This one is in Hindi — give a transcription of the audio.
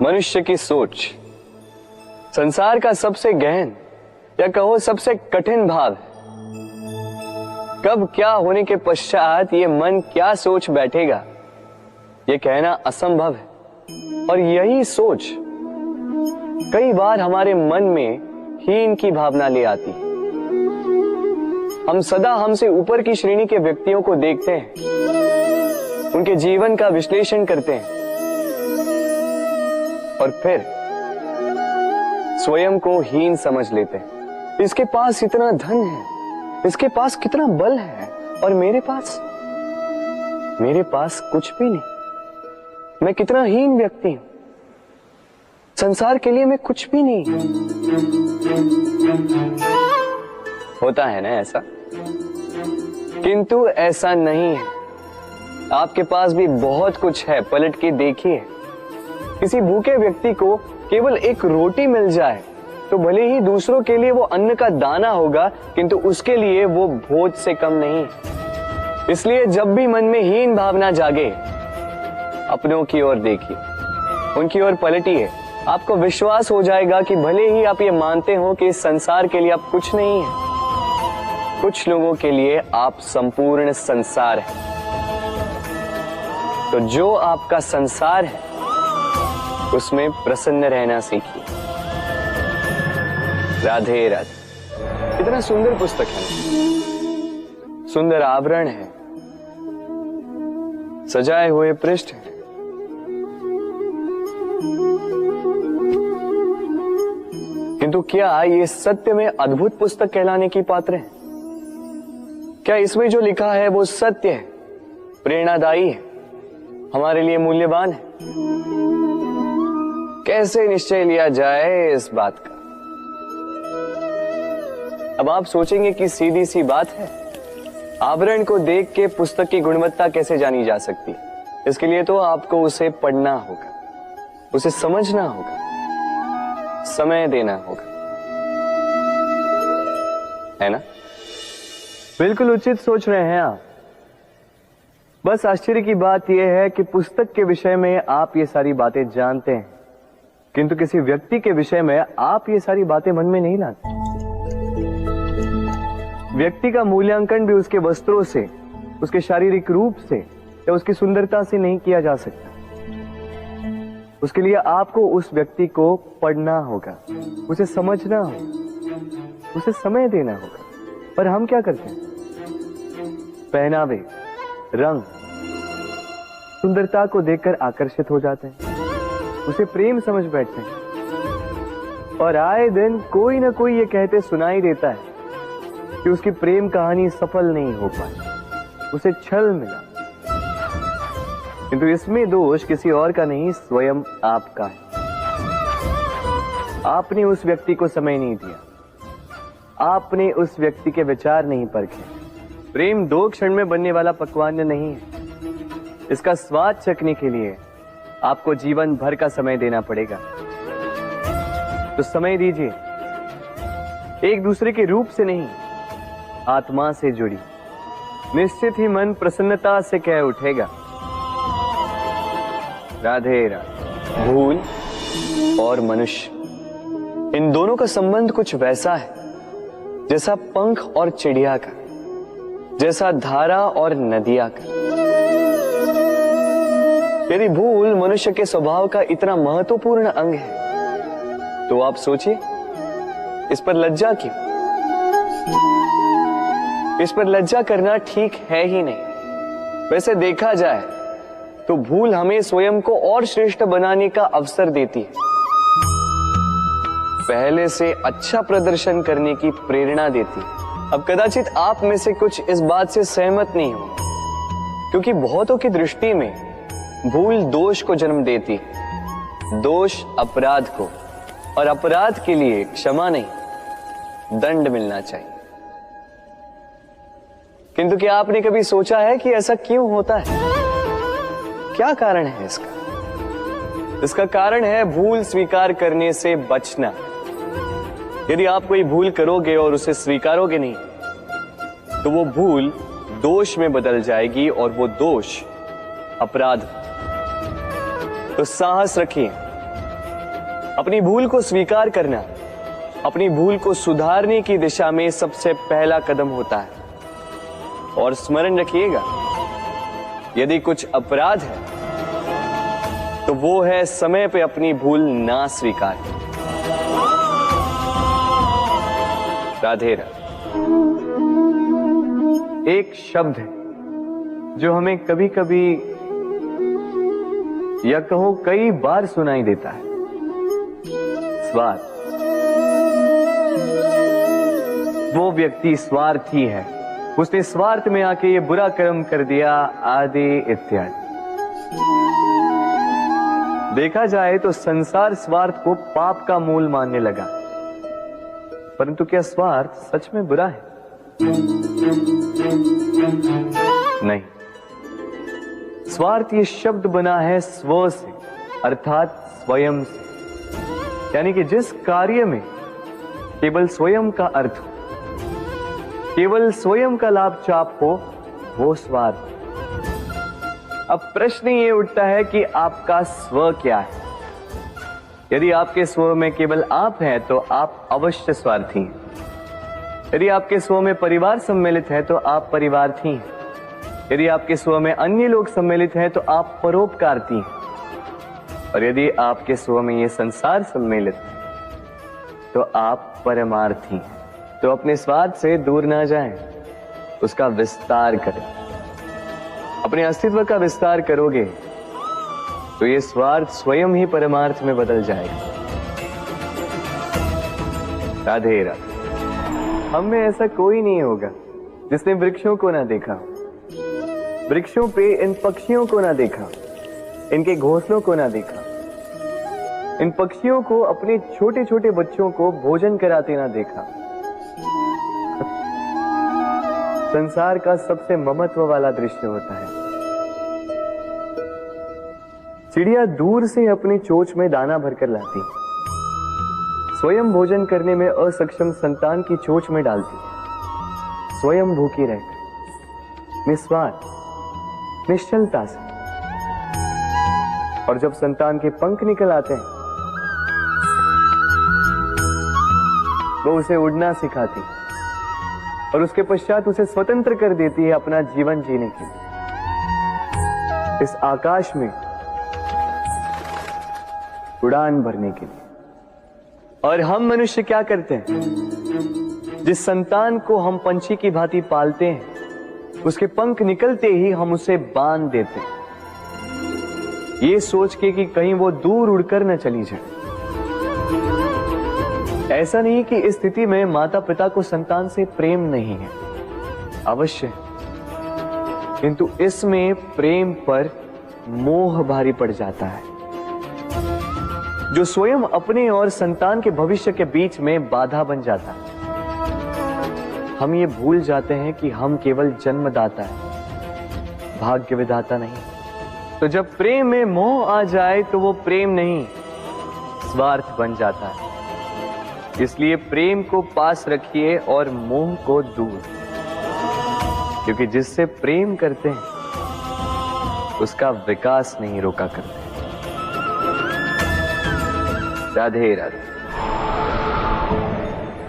मनुष्य की सोच संसार का सबसे गहन या कहो सबसे कठिन भाव है। कब क्या होने के पश्चात ये मन क्या सोच बैठेगा, ये कहना असंभव है। और यही सोच कई बार हमारे मन में हीन की भावना ले आती है। हम सदा हमसे ऊपर की श्रेणी के व्यक्तियों को देखते हैं, उनके जीवन का विश्लेषण करते हैं और फिर स्वयं को हीन समझ लेते हैं। इसके पास इतना धन है, इसके पास कितना बल है, और मेरे पास कुछ भी नहीं। मैं कितना हीन व्यक्ति हूं, संसार के लिए मैं कुछ भी नहीं। होता है ना ऐसा? किंतु ऐसा नहीं है। आपके पास भी बहुत कुछ है, पलट के देखिए। किसी भूखे व्यक्ति को केवल एक रोटी मिल जाए तो भले ही दूसरों के लिए वो अन्न का दाना होगा, किंतु उसके लिए वो भोज से कम नहीं। इसलिए जब भी मन में हीन भावना जागे, अपनों की ओर देखिए, उनकी ओर पलटिए। आपको विश्वास हो जाएगा कि भले ही आप ये मानते हो कि इस संसार के लिए आप कुछ नहीं है, कुछ लोगों के लिए आप संपूर्ण संसार है। तो जो आपका संसार है उसमें प्रसन्न रहना सीखिए। राधे राधे। कितना सुंदर पुस्तक है, सुंदर आवरण है, सजाए हुए पृष्ठ है। किंतु क्या ये सत्य में अद्भुत पुस्तक कहलाने की पात्र है? क्या इसमें जो लिखा है वो सत्य है, प्रेरणादायी है, हमारे लिए मूल्यवान है? कैसे निश्चय लिया जाए इस बात का? अब आप सोचेंगे कि सीधी सी बात है, आवरण को देख के पुस्तक की गुणवत्ता कैसे जानी जा सकती? इसके लिए तो आपको उसे पढ़ना होगा, उसे समझना होगा, समय देना होगा, है ना? बिल्कुल उचित सोच रहे हैं आप। बस आश्चर्य की बात यह है कि पुस्तक के विषय में आप ये सारी बातें जानते हैं, किंतु किसी व्यक्ति के विषय में आप ये सारी बातें मन में नहीं लाते। व्यक्ति का मूल्यांकन भी उसके वस्त्रों से, उसके शारीरिक रूप से या उसकी सुंदरता से नहीं किया जा सकता। उसके लिए आपको उस व्यक्ति को पढ़ना होगा, उसे समझना होगा, उसे समय देना होगा। पर हम क्या करते हैं? पहनावे, रंग, सुंदरता को देखकर आकर्षित हो जाते हैं, उसे प्रेम समझ बैठते हैं, और आए दिन कोई ना कोई ये कहते सुनाई देता है कि उसकी प्रेम कहानी सफल नहीं हो पाई, उसे छल मिला। किंतु इसमें दोष किसी और का नहीं, स्वयं आपका है। आपने उस व्यक्ति को समय नहीं दिया, आपने उस व्यक्ति के विचार नहीं परखे। प्रेम 2 क्षण में बनने वाला पकवान नहीं है। इसका स्वाद चखने के लिए आपको जीवन भर का समय देना पड़ेगा। तो समय दीजिए, एक दूसरे के रूप से नहीं, आत्मा से जुड़ी। निश्चित ही मन प्रसन्नता से कह उठेगा, राधे राधे। भूल और मनुष्य, इन दोनों का संबंध कुछ वैसा है जैसा पंख और चिड़िया का, जैसा धारा और नदिया का। यदि भूल मनुष्य के स्वभाव का इतना महत्वपूर्ण अंग है तो आप सोचिए, इस पर लज्जा क्यों? इस पर लज्जा करना ठीक है ही नहीं। वैसे देखा जाए तो भूल हमें स्वयं को और श्रेष्ठ बनाने का अवसर देती है, पहले से अच्छा प्रदर्शन करने की प्रेरणा देती है। अब कदाचित आप में से कुछ इस बात से सहमत नहीं हो, क्योंकि बहुतों की दृष्टि में भूल दोष को जन्म देती है, दोष अपराध को, और अपराध के लिए क्षमा नहीं, दंड मिलना चाहिए। किंतु क्या आपने कभी सोचा है कि ऐसा क्यों होता है? क्या कारण है इसका? इसका कारण है भूल स्वीकार करने से बचना। यदि आप कोई भूल करोगे और उसे स्वीकारोगे नहीं, तो वो भूल दोष में बदल जाएगी और वो दोष अपराध। तो साहस रखिए, अपनी भूल को स्वीकार करना अपनी भूल को सुधारने की दिशा में सबसे पहला कदम होता है। और स्मरण रखिएगा, यदि कुछ अपराध है तो वो है समय पे अपनी भूल ना स्वीकार करना। राधे राधे। एक शब्द है जो हमें कभी कभी या कहो कई बार सुनाई देता है, स्वार्थ। वो व्यक्ति स्वार्थी है, उसने स्वार्थ में आके ये बुरा कर्म कर दिया, आदि इत्यादि। देखा जाए तो संसार स्वार्थ को पाप का मूल मानने लगा, परंतु क्या स्वार्थ सच में बुरा है? नहीं। स्वार्थ ये शब्द बना है स्व से, अर्थात स्वयं से। यानी कि जिस कार्य में केवल स्वयं का अर्थ हो, केवल स्वयं का लाभ चाप हो, वो स्वार्थ। अब प्रश्न ये उठता है कि आपका स्व क्या है? यदि आपके स्व में केवल आप हैं तो आप अवश्य स्वार्थी हैं। यदि आपके स्व में परिवार सम्मिलित है तो आप परिवार्थी हैं। यदि आपके स्व में अन्य लोग सम्मिलित हैं तो आप परोपकारती हैं। और यदि आपके स्व में ये संसार सम्मिलित है तो आप परमार्थी हैं। तो अपने स्वार्थ से दूर ना जाएं, उसका विस्तार करें। अपने अस्तित्व का विस्तार करोगे तो ये स्वार्थ स्वयं ही परमार्थ में बदल जाएगा। राधे राधे। हम में ऐसा कोई नहीं होगा जिसने वृक्षों को ना देखा, वृक्षों पे इन पक्षियों को ना देखा, इनके घोंसलों को ना देखा, इन पक्षियों को अपने छोटे छोटे बच्चों को भोजन कराते ना देखा। संसार का सबसे ममत्व वाला दृश्य होता है। चिड़िया दूर से अपनी चोंच में दाना भरकर लाती, स्वयं भोजन करने में असक्षम संतान की चोंच में डालती, स्वयं भूखी रहकर निस्वार्थ निश्चलता से। और जब संतान के पंख निकल आते हैं, वो उसे उड़ना सिखाती और उसके पश्चात उसे स्वतंत्र कर देती है अपना जीवन जीने के लिए, इस आकाश में उड़ान भरने के लिए। और हम मनुष्य क्या करते हैं? जिस संतान को हम पंछी की भांति पालते हैं, उसके पंख निकलते ही हम उसे बांध देते हैं, ये सोच के कि कहीं वो दूर उड़कर न चली जाए। ऐसा नहीं कि इस स्थिति में माता पिता को संतान से प्रेम नहीं है, अवश्य, किंतु इसमें प्रेम पर मोह भारी पड़ जाता है, जो स्वयं अपने और संतान के भविष्य के बीच में बाधा बन जाता है। हम ये भूल जाते हैं कि हम केवल जन्मदाता है, भाग्य विधाता नहीं। तो जब प्रेम में मोह आ जाए तो वो प्रेम नहीं, स्वार्थ बन जाता है। इसलिए प्रेम को पास रखिए और मोह को दूर, क्योंकि जिससे प्रेम करते हैं उसका विकास नहीं रोका करते। राधे राधे।